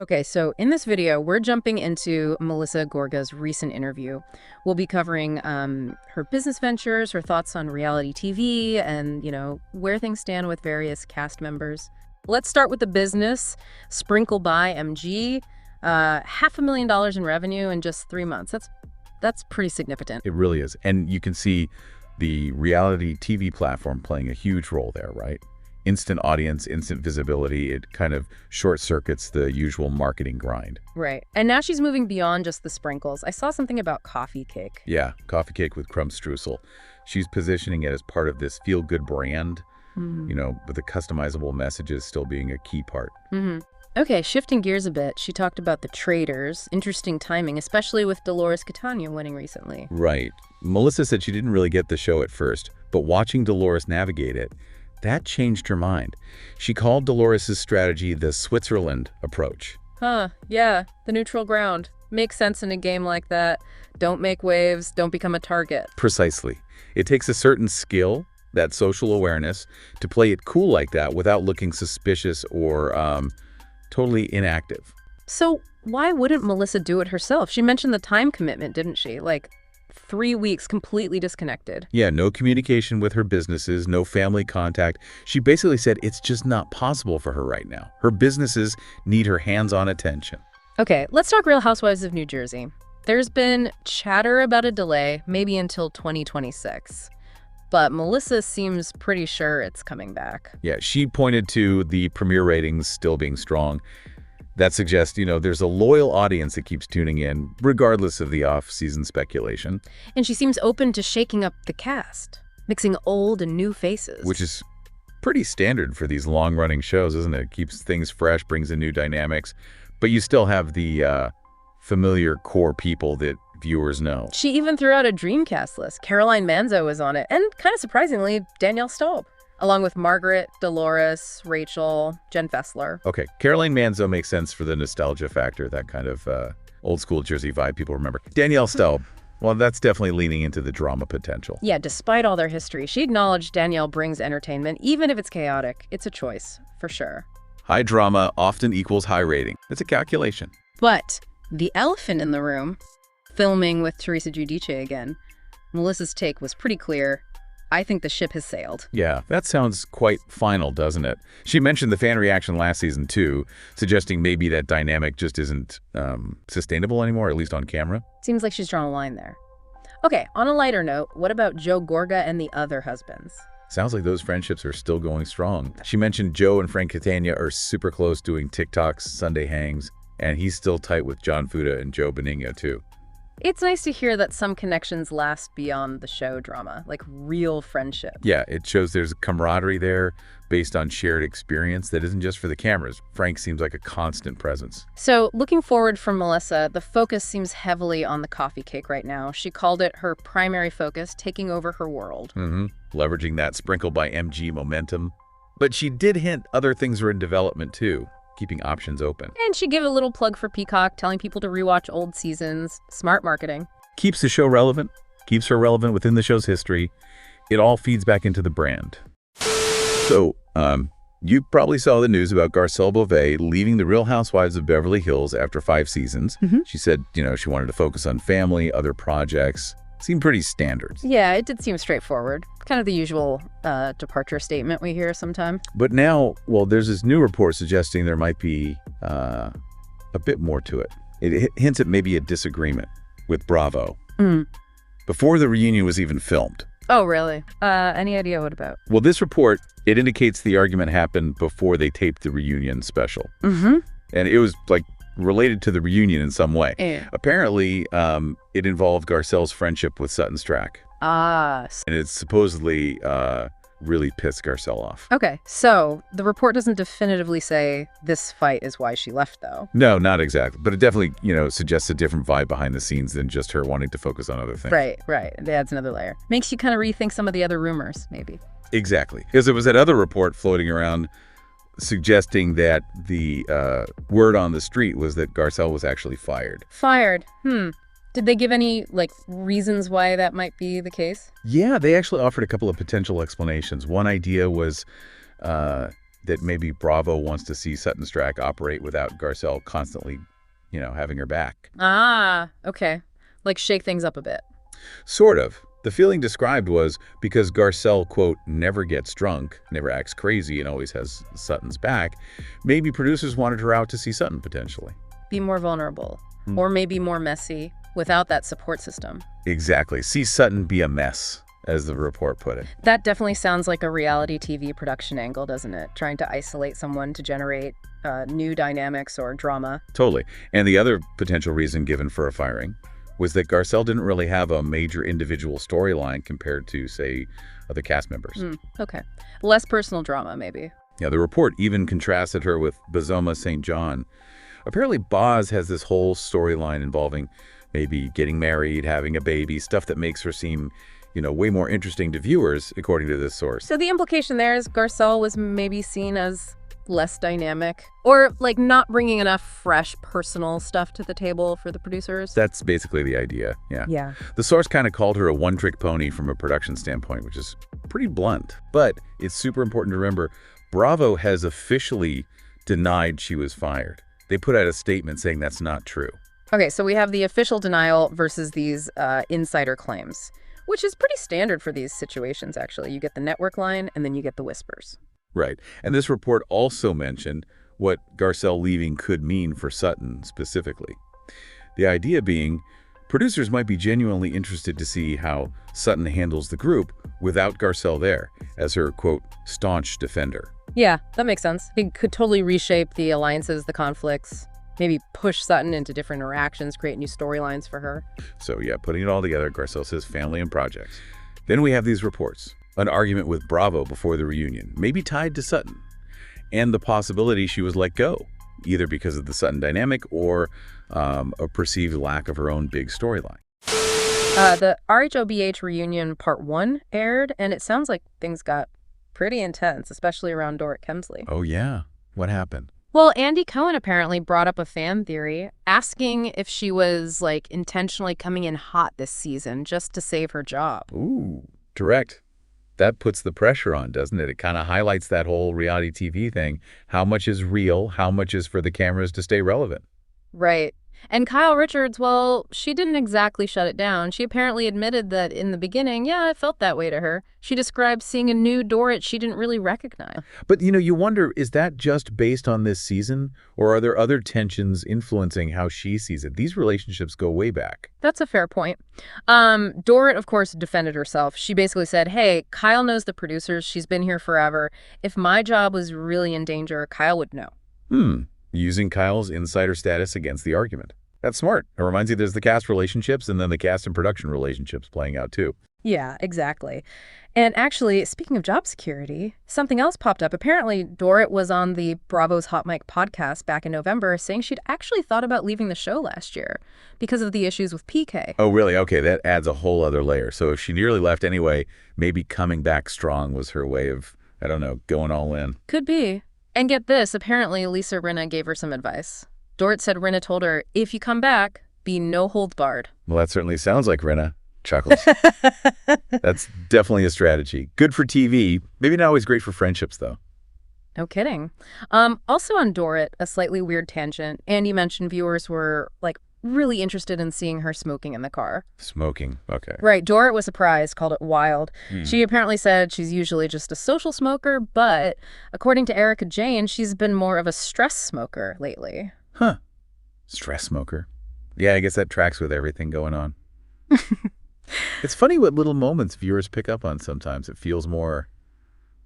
Okay, so in this video, we're jumping into Melissa Gorga's recent interview. We'll be covering her business ventures, her thoughts on reality TV, and, where things stand with various cast members. Let's start with the business. Sprinkle by MG, $500,000 in revenue in just 3 months. That's pretty significant. It really is. And you can see the reality TV platform playing a huge role there, right? Instant audience, instant visibility. It kind of short circuits the usual marketing grind. Right. And now she's moving beyond just the sprinkles. I saw something about coffee cake. Yeah, coffee cake with crumb streusel. She's positioning it as part of this feel-good brand, with the customizable messages still being a key part. Okay, shifting gears a bit, she talked about the Traitors. Interesting timing, especially with Dolores Catania winning recently. Right. Melissa said she didn't really get the show at first, but watching Dolores navigate it, that changed her mind. She called Dolores' strategy the Switzerland approach. Yeah, the neutral ground. Makes sense in a game like that. Don't make waves, don't become a target. Precisely. It takes a certain skill, that social awareness, to play it cool like that without looking suspicious or totally inactive. So why wouldn't Melissa do it herself? She mentioned the time commitment, didn't she? Like 3 weeks completely disconnected. Yeah, no communication with her businesses, no family contact. She basically said it's just not possible for her right now. Her businesses need her hands-on attention. Okay, let's talk Real Housewives of New Jersey. There's been chatter about a delay, maybe until 2026. But Melissa seems pretty sure it's coming back. Yeah, she pointed to the premiere ratings still being strong. That suggests, there's a loyal audience that keeps tuning in, regardless of the off-season speculation. And she seems open to shaking up the cast, mixing old and new faces. Which is pretty standard for these long-running shows, isn't it? Keeps things fresh, brings in new dynamics, but you still have the familiar core people that viewers know. She even threw out a dream cast list. Caroline Manzo was on it, and kind of surprisingly, Danielle Staub, along with Margaret, Dolores, Rachel, Jen Fessler. Okay, Caroline Manzo makes sense for the nostalgia factor, that kind of old-school Jersey vibe people remember. Danielle Staub, well, that's definitely leaning into the drama potential. Yeah, despite all their history, she acknowledged Danielle brings entertainment, even if it's chaotic. It's a choice, for sure. High drama often equals high rating. It's a calculation. But the elephant in the room, filming with Teresa Giudice again, Melissa's take was pretty clear. I think the ship has sailed. Yeah, that sounds quite final, doesn't it? She mentioned the fan reaction last season, too, suggesting maybe that dynamic just isn't sustainable anymore, at least on camera. Seems like she's drawn a line there. Okay, on a lighter note, what about Joe Gorga and the other husbands? Sounds like those friendships are still going strong. She mentioned Joe and Frank Catania are super close doing TikToks, Sunday hangs, and he's still tight with John Fuda and Joe Benigno, too. It's nice to hear that some connections last beyond the show drama, like real friendship. Yeah, it shows there's a camaraderie there based on shared experience that isn't just for the cameras. Frank seems like a constant presence. So looking forward from Melissa, the focus seems heavily on the coffee cake right now. She called it her primary focus, taking over her world. Leveraging that sprinkle by MG momentum. But she did hint other things are in development too, keeping options open. And she gave a little plug for Peacock, telling people to rewatch old seasons. Smart marketing. Keeps the show relevant, keeps her relevant within the show's history. It all feeds back into the brand. So, you probably saw the news about Garcelle Beauvais leaving the Real Housewives of Beverly Hills after 5 seasons. She said, she wanted to focus on family, other projects. Seemed pretty standard. Yeah, it did seem straightforward. Kind of the usual departure statement we hear sometime. But now, well, there's this new report suggesting there might be a bit more to it. It hints at maybe a disagreement with Bravo before the reunion was even filmed. Oh, really? Any idea what about? Well, this report, it indicates the argument happened before they taped the reunion special. And it was related to the reunion in some way. Yeah. Apparently, it involved Garcelle's friendship with Sutton Stracke. And it supposedly really pissed Garcelle off. Okay, so the report doesn't definitively say this fight is why she left, though. No, not exactly. But it definitely, suggests a different vibe behind the scenes than just her wanting to focus on other things. Right. It adds another layer. Makes you kind of rethink some of the other rumors, maybe. Exactly. Because there was that other report floating around suggesting that the word on the street was that Garcelle was actually fired. Fired? Did they give any, reasons why that might be the case? Yeah, they actually offered a couple of potential explanations. One idea was that maybe Bravo wants to see Sutton Strack operate without Garcelle constantly, having her back. Ah, okay. Like shake things up a bit. Sort of. The feeling described was because Garcelle, quote, never gets drunk, never acts crazy, and always has Sutton's back, maybe producers wanted her out to see Sutton potentially. Be more vulnerable. Or maybe more messy without that support system. Exactly. See Sutton be a mess, as the report put it. That definitely sounds like a reality TV production angle, doesn't it? Trying to isolate someone to generate new dynamics or drama. Totally. And the other potential reason given for a firing was that Garcelle didn't really have a major individual storyline compared to, say, other cast members. Okay. Less personal drama, maybe. Yeah, the report even contrasted her with Bazoma St. John. Apparently, Boz has this whole storyline involving maybe getting married, having a baby, stuff that makes her seem, way more interesting to viewers, according to this source. So the implication there is Garcelle was maybe seen as less dynamic, or like not bringing enough fresh personal stuff to the table for the producers. That's basically the idea, yeah. Yeah. The source kind of called her a one-trick pony from a production standpoint, which is pretty blunt. But it's super important to remember, Bravo has officially denied she was fired. They put out a statement saying that's not true. Okay, so we have the official denial versus these insider claims, which is pretty standard for these situations, actually. You get the network line, and then you get the whispers. Right. And this report also mentioned what Garcelle leaving could mean for Sutton specifically. The idea being, producers might be genuinely interested to see how Sutton handles the group without Garcelle there as her, quote, staunch defender. Yeah, that makes sense. It could totally reshape the alliances, the conflicts, maybe push Sutton into different interactions, create new storylines for her. So yeah, putting it all together, Garcelle says family and projects. Then we have these reports. An argument with Bravo before the reunion, maybe tied to Sutton, and the possibility she was let go, either because of the Sutton dynamic or a perceived lack of her own big storyline. The RHOBH reunion part 1 aired, and it sounds like things got pretty intense, especially around Dorit Kemsley. Oh yeah? What happened? Well, Andy Cohen apparently brought up a fan theory, asking if she was, like, intentionally coming in hot this season just to save her job. Ooh, direct. That puts the pressure on, doesn't it? It kind of highlights that whole reality TV thing. How much is real? How much is for the cameras to stay relevant? Right. And Kyle Richards, well, she didn't exactly shut it down. She apparently admitted that in the beginning, yeah, it felt that way to her. She described seeing a new Dorit she didn't really recognize. But, you wonder, is that just based on this season? Or are there other tensions influencing how she sees it? These relationships go way back. That's a fair point. Dorit, of course, defended herself. She basically said, hey, Kyle knows the producers. She's been here forever. If my job was really in danger, Kyle would know. Using Kyle's insider status against the argument. That's smart. It reminds you there's the cast relationships and then the cast and production relationships playing out too. Yeah, exactly. And actually, speaking of job security, something else popped up. Apparently, Dorit was on the Bravo's Hot Mic podcast back in November saying she'd actually thought about leaving the show last year because of the issues with PK. Oh, really? Okay, that adds a whole other layer. So if she nearly left anyway, maybe coming back strong was her way of, I don't know, going all in. Could be. And get this, apparently Lisa Rinna gave her some advice. Dorit said Rinna told her, if you come back, be no holds barred. Well, that certainly sounds like Rinna. Chuckles. That's definitely a strategy. Good for TV. Maybe not always great for friendships, though. No kidding. Also on Dorit, a slightly weird tangent. Andy mentioned viewers were, like, really interested in seeing her smoking in the car. Smoking, okay. Right, Dorit was surprised, called it wild. She apparently said she's usually just a social smoker, but according to Erika Jayne, she's been more of a stress smoker lately. Huh. Stress smoker. Yeah, I guess that tracks with everything going on. It's funny what little moments viewers pick up on sometimes. It feels more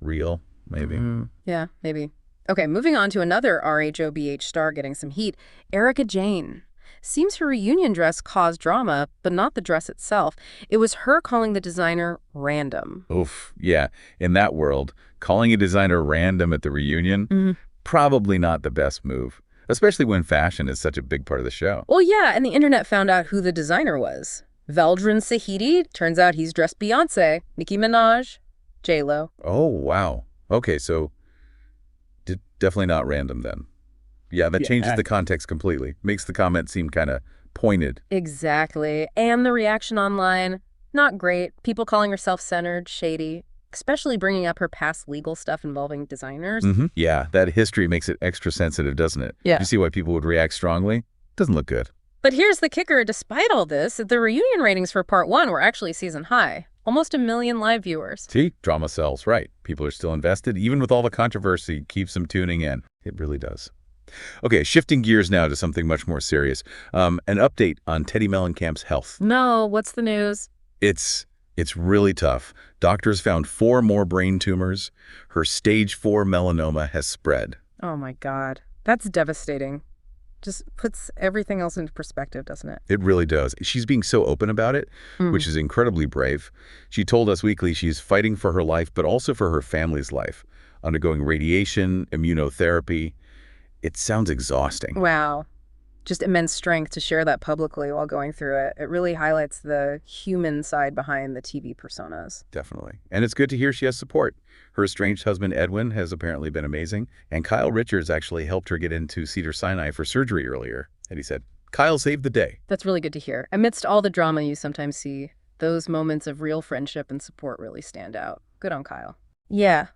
real, maybe. Yeah, maybe. Okay, moving on to another RHOBH star getting some heat, Erika Jayne. Seems her reunion dress caused drama, but not the dress itself. It was her calling the designer random. Oof, yeah. In that world, calling a designer random at the reunion, probably not the best move, especially when fashion is such a big part of the show. Well, yeah, and the internet found out who the designer was. Veldran Sahidi. Turns out he's dressed Beyonce, Nicki Minaj, J-Lo. Oh, wow. Okay, so definitely not random then. Yeah, that changes the context completely. Makes the comment seem kind of pointed. Exactly. And the reaction online, not great. People calling her self-centered, shady. especially bringing up her past legal stuff involving designers. Yeah, that history makes it extra sensitive, doesn't it? Yeah. You see why people would react strongly? Doesn't look good. But here's the kicker. Despite all this, the reunion ratings for part 1 were actually season high. Almost 1 million live viewers. See, drama sells, right. People are still invested. Even with all the controversy, keeps them tuning in. It really does. Okay, shifting gears now to something much more serious. An update on Teddi Mellencamp's health. No, what's the news? It's really tough. Doctors found 4 more brain tumors. Her stage 4 melanoma has spread. Oh my God. That's devastating. Just puts everything else into perspective, doesn't it? It really does. She's being so open about it, which is incredibly brave. She told Us Weekly she's fighting for her life, but also for her family's life, undergoing radiation, immunotherapy. It sounds exhausting. Wow. Just immense strength to share that publicly while going through it. It really highlights the human side behind the TV personas. Definitely. And it's good to hear she has support. Her estranged husband, Edwin, has apparently been amazing. And Kyle Richards actually helped her get into Cedars-Sinai for surgery earlier. And he said, Kyle saved the day. That's really good to hear. Amidst all the drama you sometimes see, those moments of real friendship and support really stand out. Good on Kyle. Yeah.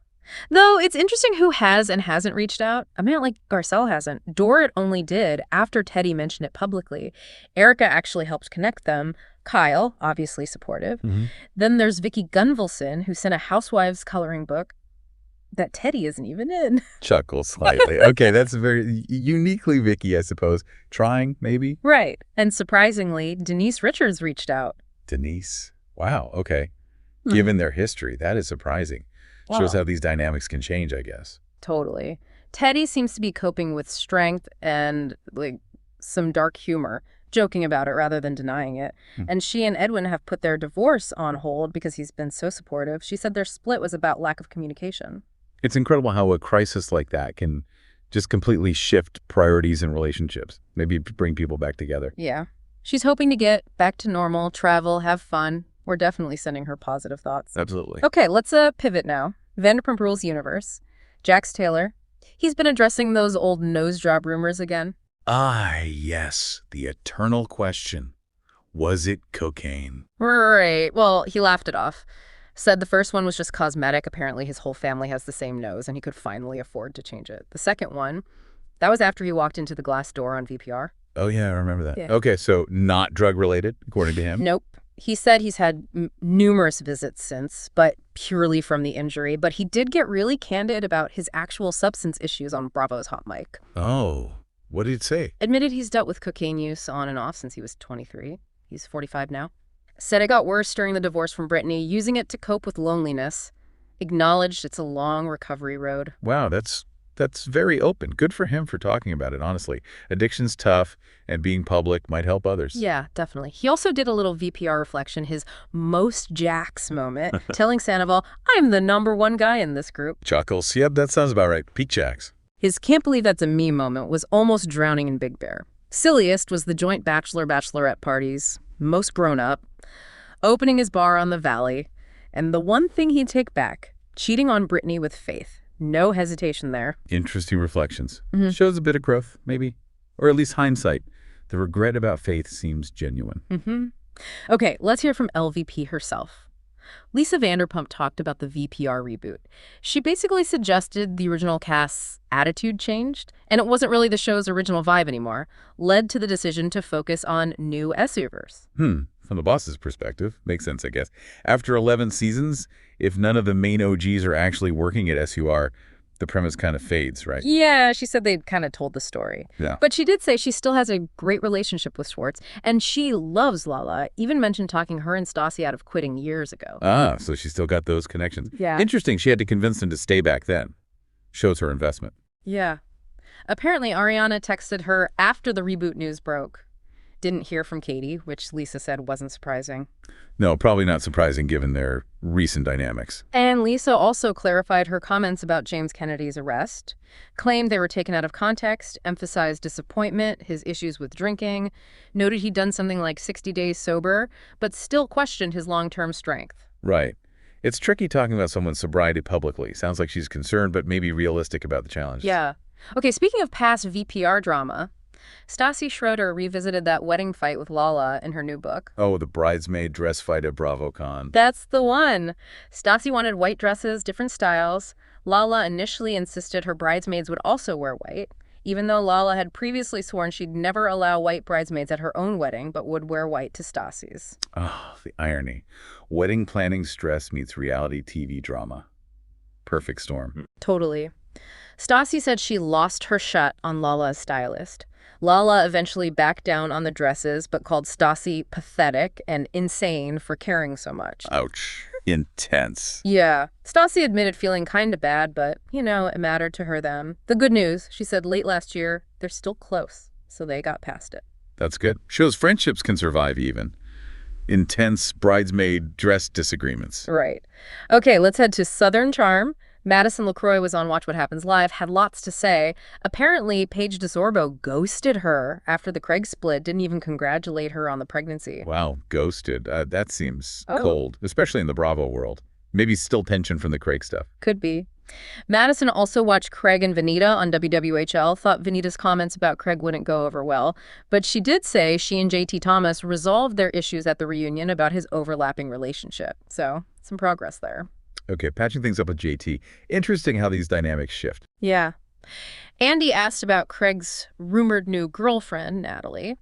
Though it's interesting who has and hasn't reached out. I mean, like Garcelle hasn't. Dorit only did after Teddi mentioned it publicly. Erika actually helped connect them. Kyle, obviously supportive. Then there's Vicky Gunvalson, who sent a housewives coloring book that Teddi isn't even in. Chuckle slightly. Okay, that's very uniquely Vicky, I suppose. Trying, maybe? Right. And surprisingly, Denise Richards reached out. Denise? Wow, okay. Given their history, that is surprising. Shows how these dynamics can change, I guess. Totally. Teddi seems to be coping with strength and like some dark humor, joking about it rather than denying it. And she and Edwin have put their divorce on hold because he's been so supportive. She said their split was about lack of communication. It's incredible how a crisis like that can just completely shift priorities in relationships, maybe bring people back together. Yeah. She's hoping to get back to normal, travel, have fun. We're definitely sending her positive thoughts. Absolutely. Okay, let's pivot now. Vanderpump Rules universe. Jax Taylor. He's been addressing those old nose job rumors again. Ah, yes. The eternal question. Was it cocaine? Right. Well, he laughed it off. Said the first one was just cosmetic. Apparently his whole family has the same nose and he could finally afford to change it. The second one, that was after he walked into the glass door on VPR. Oh, yeah, I remember that. Yeah. Okay, so not drug-related, according to him? Nope. He said he's had numerous visits since, but purely from the injury. But he did get really candid about his actual substance issues on Bravo's Hot Mic. Oh, what did it say? Admitted he's dealt with cocaine use on and off since he was 23. He's 45 now. Said it got worse during the divorce from Brittany, using it to cope with loneliness. Acknowledged it's a long recovery road. Wow, that's very open. Good for him for talking about it, honestly. Addiction's tough, and being public might help others. Yeah, definitely. He also did a little VPR reflection, his most Jax moment, telling Sandoval, I'm the #1 guy in this group. Chuckles. Yep, that sounds about right. Peak Jax. His can't believe that's a me moment was almost drowning in Big Bear. Silliest was the joint bachelorette parties, most grown up, opening his bar on the Valley, and the one thing he'd take back, cheating on Brittany with Faith. No hesitation there. Interesting reflections. Shows a bit of growth, maybe. Or at least hindsight. The regret about Faith seems genuine. Okay, let's hear from LVP herself. Lisa Vanderpump talked about the VPR reboot. She basically suggested the original cast's attitude changed, and it wasn't really the show's original vibe anymore, led to the decision to focus on new SUvers. From the boss's perspective, makes sense, I guess. After 11 seasons, if none of the main OGs are actually working at SUR, the premise kind of fades, right? Yeah, she said they'd kind of told the story. Yeah. But she did say she still has a great relationship with Schwartz, and she loves Lala, even mentioned talking her and Stassi out of quitting years ago. Ah, so she still got those connections. Yeah. Interesting, she had to convince them to stay back then. Shows her investment. Yeah. Apparently, Ariana texted her after the reboot news broke. Didn't hear from Katie, which Lisa said wasn't surprising. No, probably not surprising given their recent dynamics. And Lisa also clarified her comments about James Kennedy's arrest, claimed they were taken out of context, emphasized disappointment, his issues with drinking, noted he'd done something like 60 days sober, but still questioned his long-term strength. Right. It's tricky talking about someone's sobriety publicly. Sounds like she's concerned, but maybe realistic about the challenge. Yeah. Okay, speaking of past VPR drama, Stassi Schroeder revisited that wedding fight with Lala in her new book. Oh, the bridesmaid dress fight at BravoCon. That's the one. Stassi wanted white dresses, different styles. Lala initially insisted her bridesmaids would also wear white, even though Lala had previously sworn she'd never allow white bridesmaids at her own wedding, but would wear white to Stassi's. Oh, the irony. Wedding planning stress meets reality TV drama. Perfect storm. Totally. Stassi said she lost her shut on Lala's stylist. Lala eventually backed down on the dresses, but called Stassi pathetic and insane for caring so much. Ouch. Intense. Yeah. Stassi admitted feeling kind of bad, but, it mattered to her then. The good news, she said late last year, they're still close, so they got past it. That's good. Shows friendships can survive even. Intense bridesmaid dress disagreements. Right. Okay, let's head to Southern Charm. Madison LeCroy was on Watch What Happens Live, had lots to say. Apparently, Paige DeSorbo ghosted her after the Craig split, didn't even congratulate her on the pregnancy. Wow, ghosted. That seems cold, especially in the Bravo world. Maybe still tension from the Craig stuff. Could be. Madison also watched Craig and Venita on WWHL, thought Venita's comments about Craig wouldn't go over well, but she did say she and JT Thomas resolved their issues at the reunion about his overlapping relationship. So, some progress there. Okay, patching things up with JT. Interesting how these dynamics shift. Yeah. Andy asked about Craig's rumored new girlfriend, Natalie.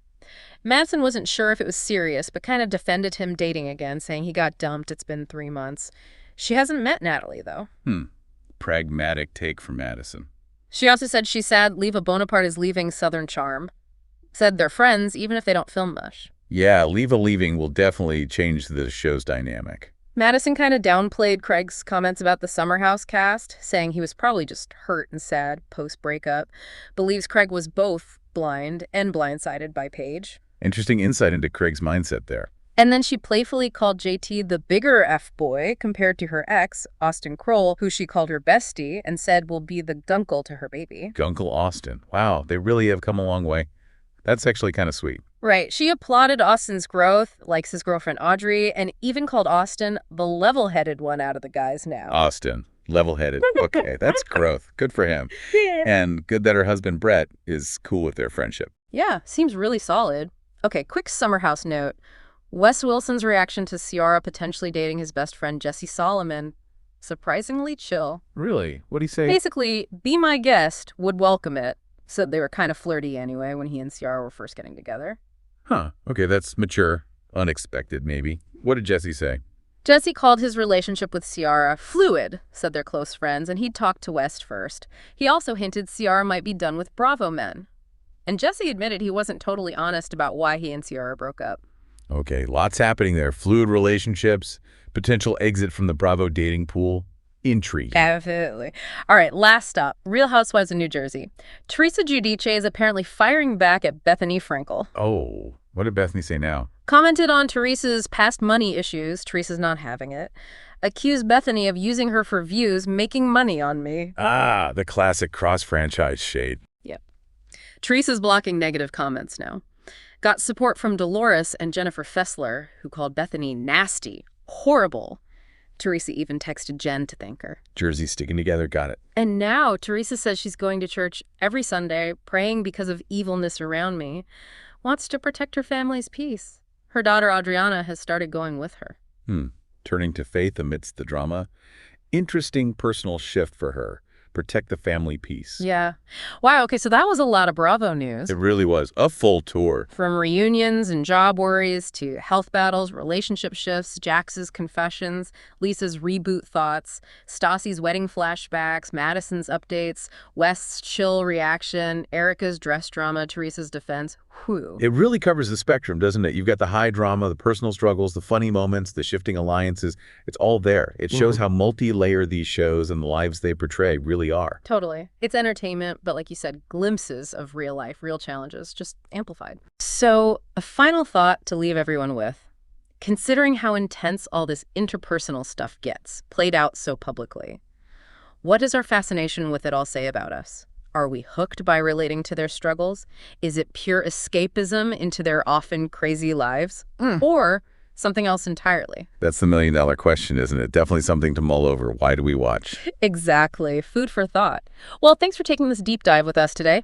Madison wasn't sure if it was serious, but kind of defended him dating again, saying he got dumped, it's been 3 months. She hasn't met Natalie, though. Pragmatic take from Madison. She also said she's sad Leva Bonaparte is leaving Southern Charm. Said they're friends, even if they don't film much. Yeah, Leva leaving will definitely change the show's dynamic. Madison kind of downplayed Craig's comments about the Summer House cast, saying he was probably just hurt and sad post-breakup. Believes Craig was both blind and blindsided by Paige. Interesting insight into Craig's mindset there. And then she playfully called JT the bigger F-boy compared to her ex, Austin Kroll, who she called her bestie and said will be the gunkle to her baby. Gunkle Austin. Wow, they really have come a long way. That's actually kind of sweet. Right. She applauded Austin's growth, likes his girlfriend Audrey, and even called Austin the level-headed one out of the guys now. Austin, level-headed. Okay, that's growth. Good for him. Yeah. And good that her husband Brett is cool with their friendship. Yeah, seems really solid. Okay, quick Summer House note. Wes Wilson's reaction to Ciara potentially dating his best friend Jesse Solomon. Surprisingly chill. Really? What'd he say? Basically, be my guest, would welcome it. Said they were kind of flirty anyway when he and Ciara were first getting together. Huh. Okay, that's mature. Unexpected, maybe. What did Jesse say? Jesse called his relationship with Ciara fluid, said they're close friends, and he'd talked to West first. He also hinted Ciara might be done with Bravo men. And Jesse admitted he wasn't totally honest about why he and Ciara broke up. Okay, lots happening there. Fluid relationships, potential exit from the Bravo dating pool. Intrigue. Definitely. All right, last up, Real Housewives of New Jersey. Teresa Giudice is apparently firing back at Bethany Frankel. Oh, what did Bethany say now? Commented on Teresa's past money issues, Teresa's not having it. Accused Bethany of using her for views, making money on me. Ah, the classic cross-franchise shade. Yep. Teresa's blocking negative comments now. Got support from Dolores and Jennifer Fessler, who called Bethany nasty, horrible. Teresa even texted Jen to thank her. Jersey sticking together, got it. And now Teresa says she's going to church every Sunday, praying because of evilness around me. Wants to protect her family's peace. Her daughter Adriana has started going with her. Turning to faith amidst the drama. Interesting personal shift for her. Protect the family peace. Yeah. Wow, okay, so that was a lot of Bravo news. It really was. A full tour. From reunions and job worries to health battles, relationship shifts, Jax's confessions, Lisa's reboot thoughts, Stassi's wedding flashbacks, Madison's updates, West's chill reaction, Erika's dress drama, Teresa's defense. Whew. It really covers the spectrum, doesn't it? You've got the high drama, the personal struggles, the funny moments, the shifting alliances. It's all there. It shows how multi-layered these shows and the lives they portray really are. Totally. It's entertainment, but like you said, glimpses of real life, real challenges, just amplified. So a final thought to leave everyone with. Considering how intense all this interpersonal stuff gets, played out so publicly, what does our fascination with it all say about us? Are we hooked by relating to their struggles? Is it pure escapism into their often crazy lives? Or something else entirely? That's the million-dollar question, isn't it? Definitely something to mull over. Why do we watch? Exactly. Food for thought. Well, thanks for taking this deep dive with us today.